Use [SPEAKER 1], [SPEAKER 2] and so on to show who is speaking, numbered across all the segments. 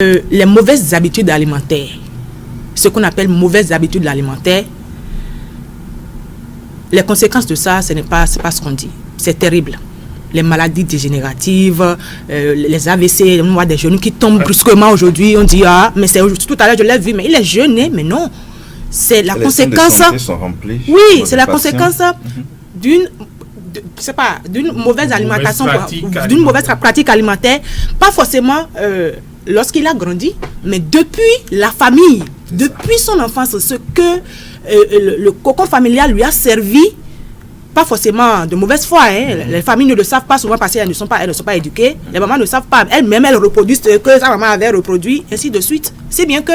[SPEAKER 1] Les mauvaises habitudes alimentaires, ce qu'on appelle mauvaises habitudes alimentaires, les conséquences de ça, ce n'est pas ce qu'on dit. C'est terrible. Les maladies dégénératives, les AVC, on voit des jeunes qui tombent brusquement aujourd'hui, on dit ah, mais c'est tout à l'heure je l'ai vu, mais il est jeune, mais non. C'est la conséquence. Oui, c'est la conséquence d'une mauvaise alimentation, d'une mauvaise pratique alimentaire, pas forcément lorsqu'il a grandi, mais depuis la famille, depuis son enfance, ce que le cocon familial lui a servi, pas forcément de mauvaise foi. Les familles ne le savent pas souvent parce qu'elles ne sont pas éduquées. Les mamans ne savent pas. Elles-mêmes, elles reproduisent ce que sa maman avait reproduit, ainsi de suite. C'est bien que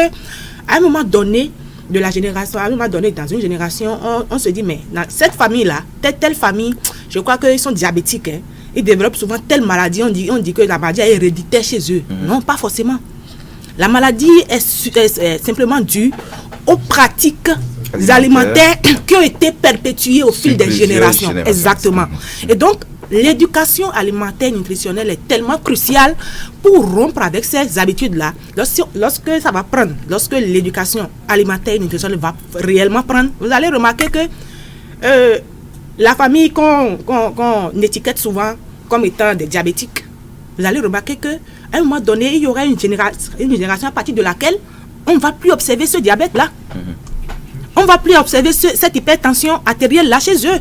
[SPEAKER 1] à un moment donné, de la génération, à un moment donné, dans une génération, on se dit, mais dans cette famille-là, telle famille, je crois qu'ils sont diabétiques. Ils développent souvent telle maladie. On dit que la maladie est héréditaire chez eux. Non, pas forcément. La maladie est simplement due aux pratiques alimentaires qui ont été perpétuées au fil des générations. Exactement. Et donc, l'éducation alimentaire nutritionnelle est tellement cruciale pour rompre avec ces habitudes-là. Lorsque ça va prendre, lorsque l'éducation alimentaire nutritionnelle va réellement prendre, vous allez remarquer que la famille qu'on étiquette souvent comme étant des diabétiques, vous allez remarquer qu'à un moment donné, il y aura une génération à partir de laquelle on ne va plus observer ce diabète-là. On ne va plus observer cette hypertension artérielle là chez eux.